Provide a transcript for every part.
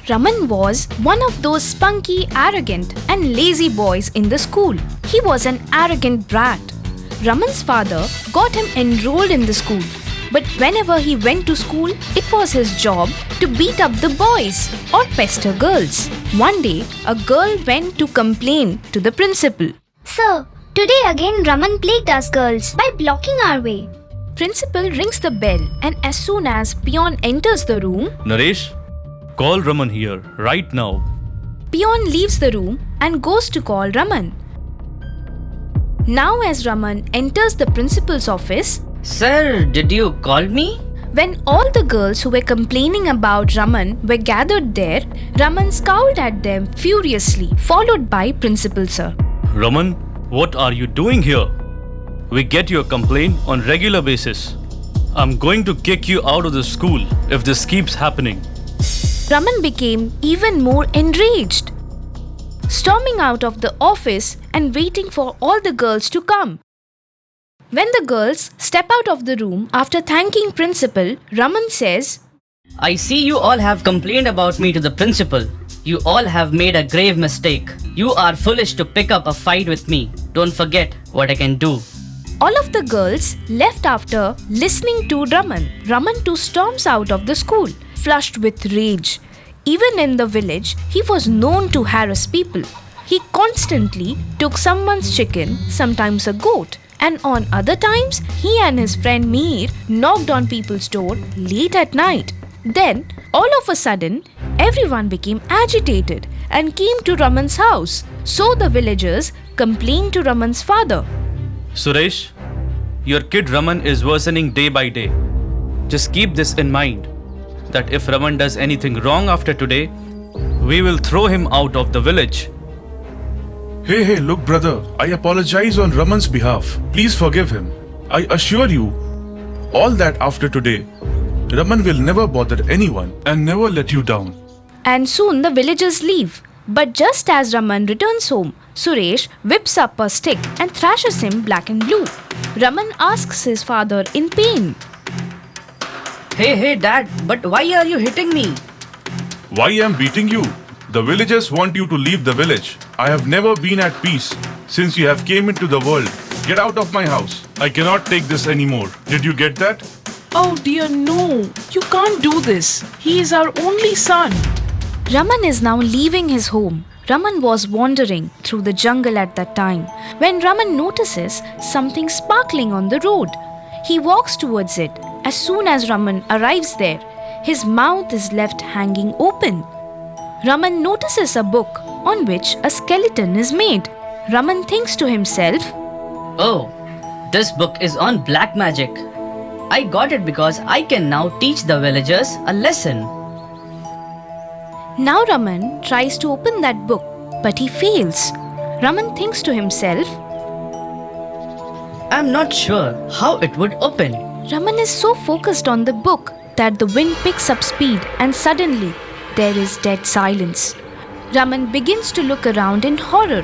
Raman was one of those spunky, arrogant, and lazy boys in the school. He was an arrogant brat. Raman's father got him enrolled in the school. But whenever he went to school, it was his job to beat up the boys or pester girls. One day, a girl went to complain to the principal. Sir, today again Raman plagued us girls by blocking our way. Principal rings the bell, and as soon as Peon enters the room, Naresh, call Raman here right now. Peon leaves the room and goes to call Raman. Now as Raman enters the principal's office, Sir, did you call me? when all the girls who were complaining about Raman were gathered there, Raman scowled at them furiously, followed by Principal Sir. Raman, what are you doing here? We get your complaint on regular basis. I'm going to kick you out of the school if this keeps happening. Raman became even more enraged, storming out of the office and waiting for all the girls to come. When the girls step out of the room after thanking Principal, Raman says, I see you all have complained about me to the principal. You all have made a grave mistake. You are foolish to pick up a fight with me. Don't forget what I can do. all of the girls left after listening to Raman. Raman too storms out of the school, flushed with rage. Even in the village, he was known to harass people. He constantly took someone's chicken, sometimes a goat, and on other times, he and his friend Mir knocked on people's door late at night. Then, all of a sudden, everyone became agitated and came to Raman's house. So the villagers complained to Raman's father. Suresh, your kid Raman is worsening day by day. Just keep this in mind, that if Raman does anything wrong after today, we will throw him out of the village. Hey, look brother, I apologize on Raman's behalf. Please forgive him. I assure you, all that after today, Raman will never bother anyone and never let you down. And soon the villagers leave. But just as Raman returns home, Suresh whips up a stick and thrashes him black and blue. Raman asks his father in pain. Hey dad, but why are you hitting me? Why am beating you? The villagers want you to leave the village. I have never been at peace since you have came into the world. Get out of my house. I cannot take this anymore. Did you get that? Oh dear, no. You can't do this. He is our only son. Raman is now leaving his home. Raman was wandering through the jungle at that time when Raman notices something sparkling on the road. He walks towards it. As soon as Raman arrives there, his mouth is left hanging open. Raman notices a book on which a skeleton is made. Raman thinks to himself, Oh, this book is on black magic. I got it because I can now teach the villagers a lesson. Now Raman tries to open that book, but he fails. Raman thinks to himself, I'm not sure how it would open. Raman is so focused on the book that the wind picks up speed and suddenly there is dead silence. Raman begins to look around in horror.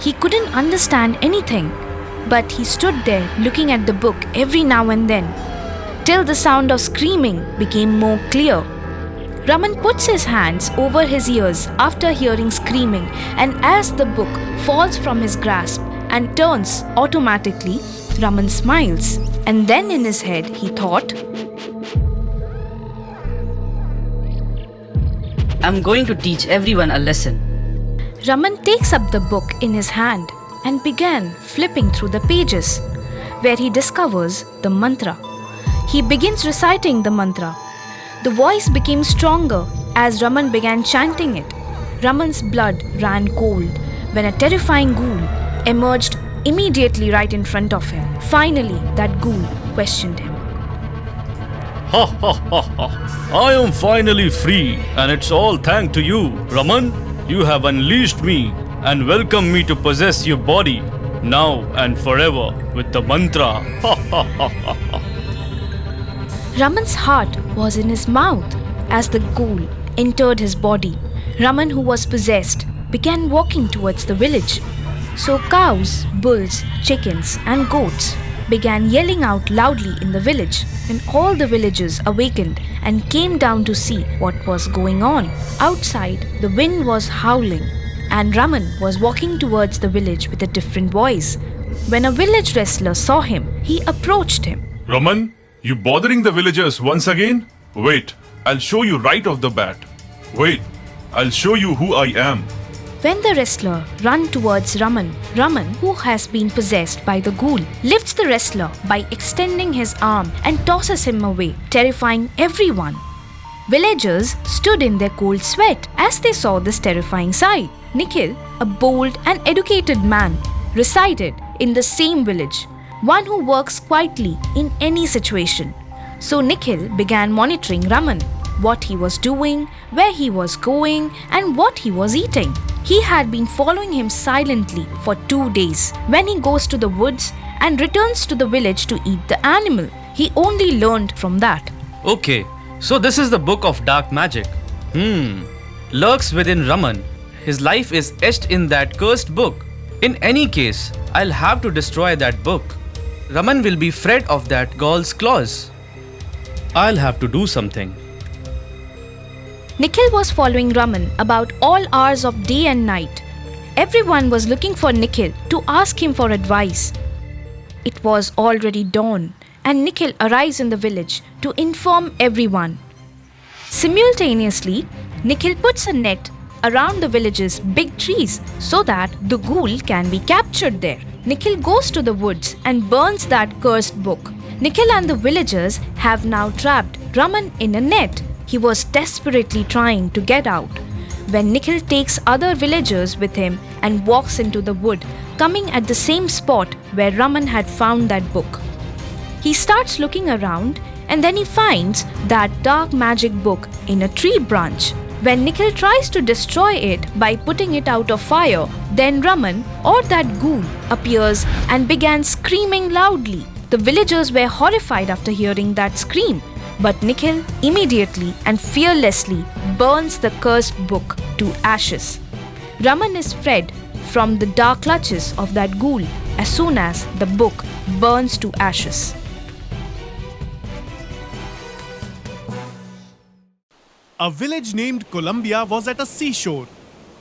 He couldn't understand anything, but he stood there looking at the book every now and then, till the sound of screaming became more clear. Raman puts his hands over his ears after hearing screaming, and as the book falls from his grasp and turns automatically, Raman smiles. And then in his head he thought, I'm going to teach everyone a lesson. Raman takes up the book in his hand and began flipping through the pages, where he discovers the mantra. He begins reciting the mantra. The voice became stronger as Raman began chanting it. Raman's blood ran cold when a terrifying ghoul emerged immediately right in front of him. Finally, that ghoul questioned him. Ha ha ha ha! I am finally free, and it's all thanks to you, Raman. You have unleashed me and welcomed me to possess your body, now and forever, with the mantra. Ha ha ha ha ha! Raman's heart was in his mouth as the ghoul entered his body. Raman, who was possessed, began walking towards the village. So cows, bulls, chickens and goats began yelling out loudly in the village, and all the villagers awakened and came down to see what was going on. Outside, the wind was howling, and Raman was walking towards the village with a different voice. When a village wrestler saw him, he approached him. Raman, you bothering the villagers once again? Wait, I'll show you right off the bat. Wait, I'll show you who I am. When the wrestler ran towards Raman, Raman, who has been possessed by the ghoul, lifts the wrestler by extending his arm and tosses him away, terrifying everyone. Villagers stood in their cold sweat as they saw this terrifying sight. Nikhil, a bold and educated man, resided in the same village, one who works quietly in any situation. So Nikhil began monitoring Raman, what he was doing, where he was going, and what he was eating. He had been following him silently for 2 days. When he goes to the woods and returns to the village to eat the animal, he only learned from that. Okay, so this is the book of dark magic. Lurks within Raman. His life is etched in that cursed book. In any case, I'll have to destroy that book. Raman will be freed of that ghoul's claws. I'll have to do something. Nikhil was following Raman about all hours of day and night. Everyone was looking for Nikhil to ask him for advice. It was already dawn, and Nikhil arrives in the village to inform everyone. Simultaneously, Nikhil puts a net around the village's big trees so that the ghoul can be captured there. Nikhil goes to the woods and burns that cursed book. Nikhil and the villagers have now trapped Raman in a net. He was desperately trying to get out when Nikhil takes other villagers with him and walks into the wood, coming at the same spot where Raman had found that book. He starts looking around and then he finds that dark magic book in a tree branch. When Nikhil tries to destroy it by putting it out of fire, then Raman or that ghoul appears and began screaming loudly. The villagers were horrified after hearing that scream. But Nikhil immediately and fearlessly burns the cursed book to ashes. Raman is freed from the dark clutches of that ghoul as soon as the book burns to ashes. A village named Columbia was at a seashore.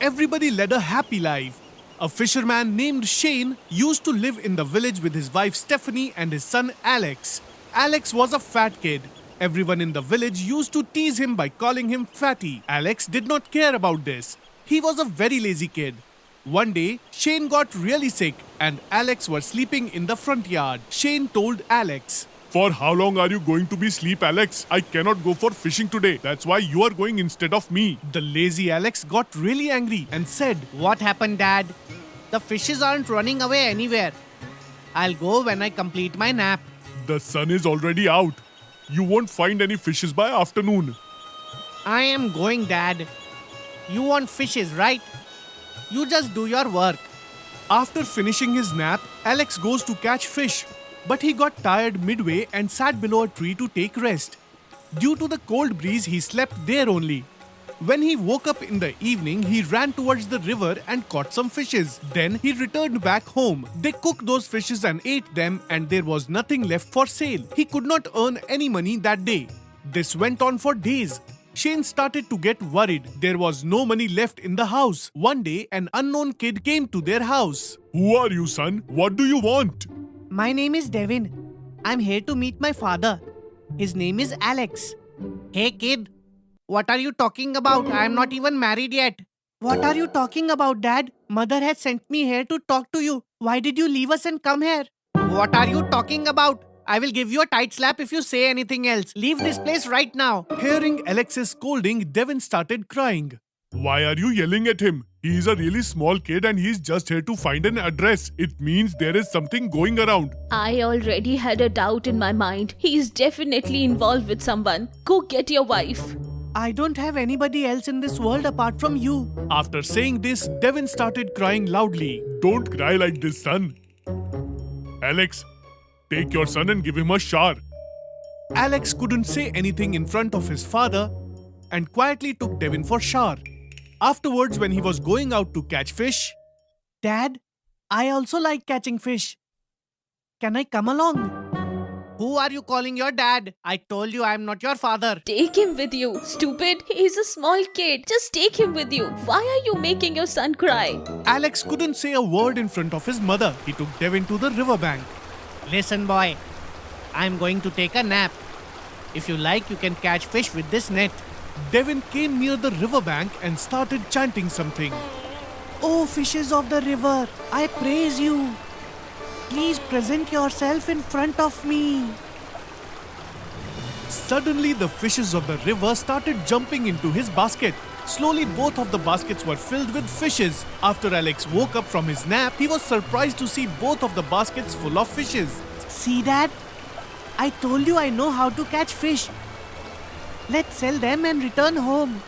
Everybody led a happy life. A fisherman named Shane used to live in the village with his wife Stephanie and his son Alex. Alex was a fat kid. Everyone in the village used to tease him by calling him Fatty. Alex did not care about this. He was a very lazy kid. One day, Shane got really sick and Alex was sleeping in the front yard. Shane told Alex, "For how long are you going to be asleep, Alex? I cannot go for fishing today. That's why you are going instead of me." The lazy Alex got really angry and said, What happened, Dad? The fishes aren't running away anywhere. I'll go when I complete my nap. The sun is already out. You won't find any fishes by afternoon. I am going, Dad. You want fishes, right? You just do your work. After finishing his nap, Alex goes to catch fish. But he got tired midway and sat below a tree to take rest. Due to the cold breeze, he slept there only. When he woke up in the evening, he ran towards the river and caught some fishes. Then he returned back home. They cooked those fishes and ate them, and there was nothing left for sale. He could not earn any money that day. This went on for days. Shane started to get worried. There was no money left in the house. One day, an unknown kid came to their house. Who are you, son? What do you want? My name is Devin. I'm here to meet my father. His name is Alex. Hey, kid. What are you talking about? I am not even married yet. What are you talking about, Dad? Mother has sent me here to talk to you. Why did you leave us and come here? What are you talking about? I will give you a tight slap if you say anything else. Leave this place right now. Hearing Alex's scolding, Devin started crying. Why are you yelling at him? He is a really small kid and he is just here to find an address. It means there is something going around. I already had a doubt in my mind. He is definitely involved with someone. Go get your wife. I don't have anybody else in this world apart from you. After saying this, Devin started crying loudly. Don't cry like this, son. Alex, take your son and give him a shower. Alex couldn't say anything in front of his father and quietly took Devin for shower. Afterwards, when he was going out to catch fish, Dad, I also like catching fish. Can I come along? Who are you calling your dad? I told you I'm not your father. Take him with you, stupid. He's a small kid. Just take him with you. Why are you making your son cry? Alex couldn't say a word in front of his mother. He took Devin to the riverbank. Listen, boy. I'm going to take a nap. If you like, you can catch fish with this net. Devin came near the riverbank and started chanting something. Oh, fishes of the river, I praise you. Please present yourself in front of me. Suddenly, the fishes of the river started jumping into his basket. Slowly, both of the baskets were filled with fishes. After Alex woke up from his nap, he was surprised to see both of the baskets full of fishes. See, Dad? I told you I know how to catch fish. Let's sell them and return home.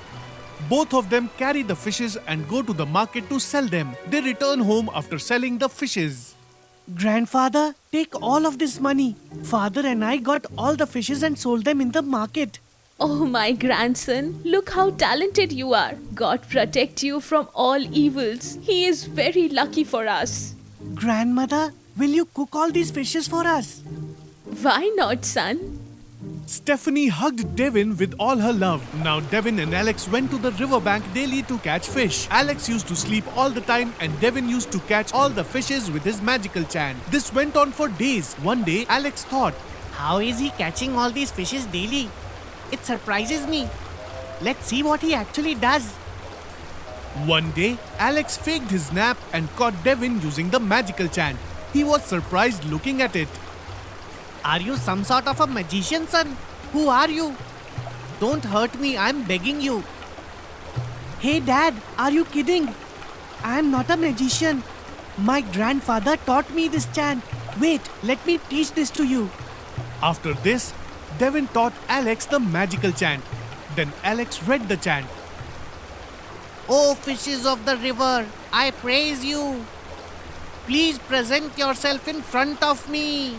Both of them carry the fishes and go to the market to sell them. They return home after selling the fishes. Grandfather, take all of this money. Father and I got all the fishes and sold them in the market. Oh, my grandson, look how talented you are. God protect you from all evils. He is very lucky for us. Grandmother, will you cook all these fishes for us? Why not, son? Stephanie hugged Devin with all her love. Now Devin and Alex went to the riverbank daily to catch fish. Alex used to sleep all the time and Devin used to catch all the fishes with his magical chant. This went on for days. One day, Alex thought, how is he catching all these fishes daily? It surprises me. Let's see what he actually does. One day, Alex faked his nap and caught Devin using the magical chant. He was surprised looking at it. Are you some sort of a magician, son? Who are you? Don't hurt me, I'm begging you. Hey, Dad, are you kidding? I'm not a magician. My grandfather taught me this chant. Wait, let me teach this to you. After this, Devin taught Alex the magical chant. Then Alex read the chant. Oh, fishes of the river, I praise you. Please present yourself in front of me.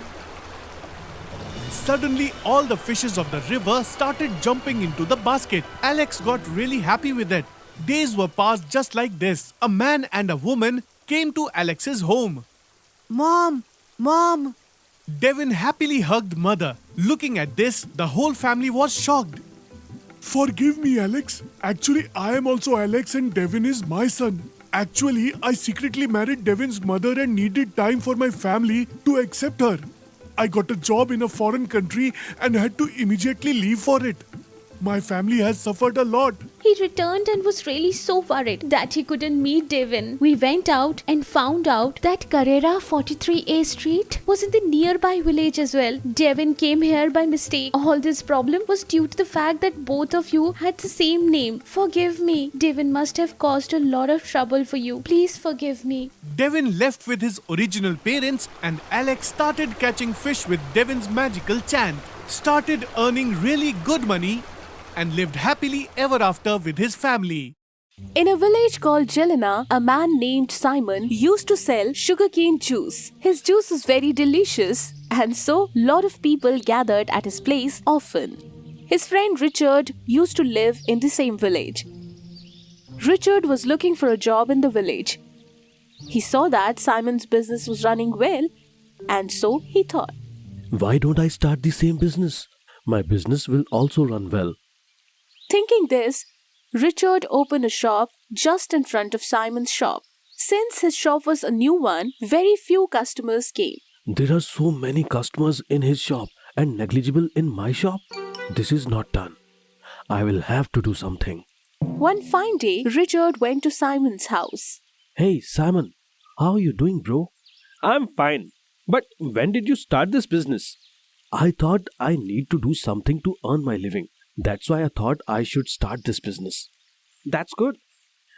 Suddenly, all the fishes of the river started jumping into the basket. Alex got really happy with it. Days were passed just like this. A man and a woman came to Alex's home. Mom! Devin happily hugged mother. Looking at this, the whole family was shocked. Forgive me, Alex. Actually, I am also Alex and Devin is my son. Actually, I secretly married Devin's mother and needed time for my family to accept her. I got a job in a foreign country and had to immediately leave for it. My family has suffered a lot. He returned and was really so worried that he couldn't meet Devin. We went out and found out that Carrera 43A Street was in the nearby village as well. Devin came here by mistake. All this problem was due to the fact that both of you had the same name. Forgive me. Devin must have caused a lot of trouble for you. Please forgive me. Devin left with his original parents and Alex started catching fish with Devin's magical chant. Started earning really good money and lived happily ever after with his family. In a village called Jelena, a man named Simon used to sell sugarcane juice. His juice was very delicious, and so a lot of people gathered at his place often. His friend Richard used to live in the same village. Richard was looking for a job in the village. He saw that Simon's business was running well, and so he thought, why don't I start the same business? My business will also run well. Thinking this, Richard opened a shop just in front of Simon's shop. Since his shop was a new one, very few customers came. There are so many customers in his shop and negligible in my shop. This is not done. I will have to do something. One fine day, Richard went to Simon's house. Hey, Simon, how are you doing, bro? I'm fine. But when did you start this business? I thought I need to do something to earn my living. That's why I thought I should start this business. That's good.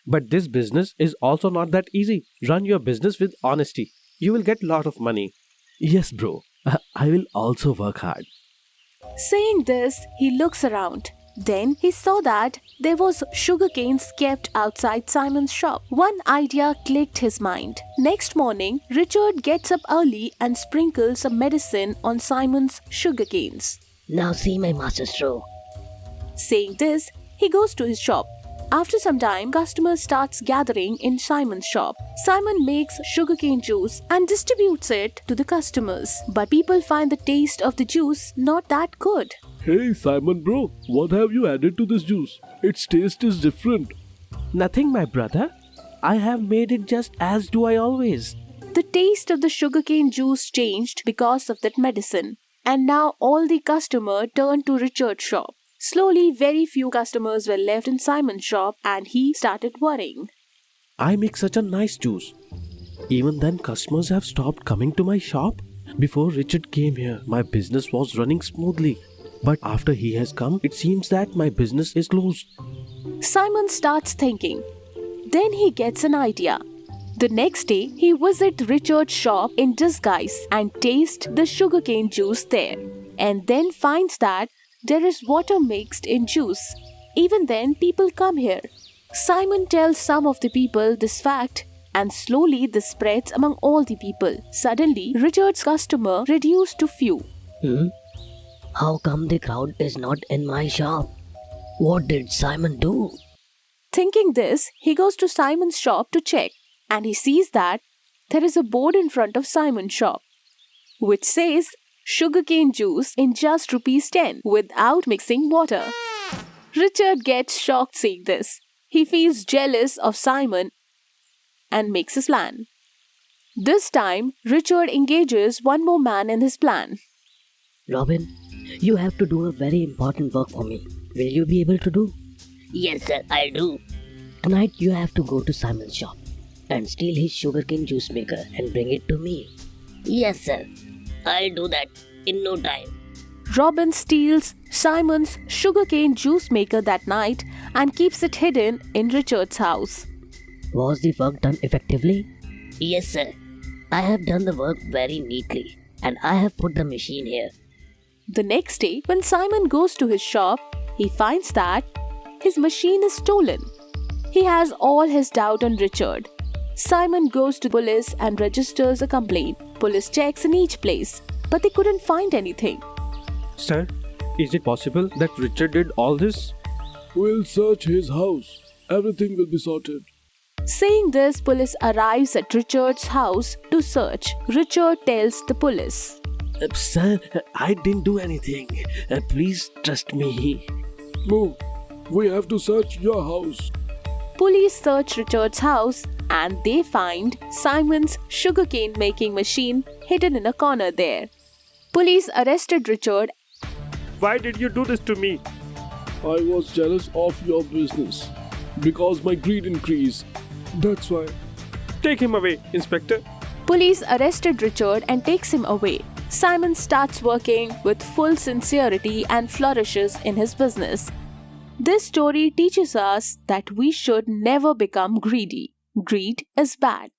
But this business is also not that easy. Run your business with honesty. You will get a lot of money. Yes, bro. I will also work hard. Saying this, he looks around. Then he saw that there was sugarcanes kept outside Simon's shop. One idea clicked his mind. Next morning, Richard gets up early and sprinkles some medicine on Simon's sugarcanes. Now see my master stroke. Saying this, he goes to his shop. After some time, customers starts gathering in Simon's shop. Simon makes sugarcane juice and distributes it to the customers. But people find the taste of the juice not that good. Hey Simon bro, what have you added to this juice? Its taste is different. Nothing, my brother. I have made it just as do I always. The taste of the sugarcane juice changed because of that medicine. And now all the customers turned to Richard's shop. Slowly, very few customers were left in Simon's shop and he started worrying. I make such a nice juice. Even then, customers have stopped coming to my shop. Before Richard came here, my business was running smoothly. But after he has come, it seems that my business is closed. Simon starts thinking. Then he gets an idea. The next day, he visits Richard's shop in disguise and tastes the sugarcane juice there. And then finds that there is water mixed in juice. Even then, people come here. Simon tells some of the people this fact, and slowly this spreads among all the people. Suddenly, Richard's customer reduced to few. How come the crowd is not in my shop? What did Simon do? Thinking this, he goes to Simon's shop to check, and he sees that there is a board in front of Simon's shop, which says sugarcane juice in just ₹10 without mixing water. Richard gets shocked seeing this. He feels jealous of Simon and makes his plan. This time, Richard engages one more man in his plan. Robin, you have to do a very important work for me. Will you be able to do? Yes, sir, I do. Tonight you have to go to Simon's shop and steal his sugarcane juice maker and bring it to me. Yes, sir. I'll do that in no time. Robin steals Simon's sugarcane juice maker that night and keeps it hidden in Richard's house. Was the work done effectively? Yes, sir. I have done the work very neatly and I have put the machine here. The next day, when Simon goes to his shop, he finds that his machine is stolen. He has all his doubt on Richard. Simon goes to police and registers a complaint. Police checks in each place, but they couldn't find anything. Sir, is it possible that Richard did all this? We'll search his house. Everything will be sorted. Saying this, police arrives at Richard's house to search. Richard tells the police, Sir, I didn't do anything. Please trust me. No, we have to search your house. Police search Richard's house and they find Simon's sugarcane making machine hidden in a corner there. Police arrested Richard. Why did you do this to me? I was jealous of your business because my greed increased. That's why. Take him away, Inspector. Police arrested Richard and takes him away. Simon starts working with full sincerity and flourishes in his business. This story teaches us that we should never become greedy. Greed is bad.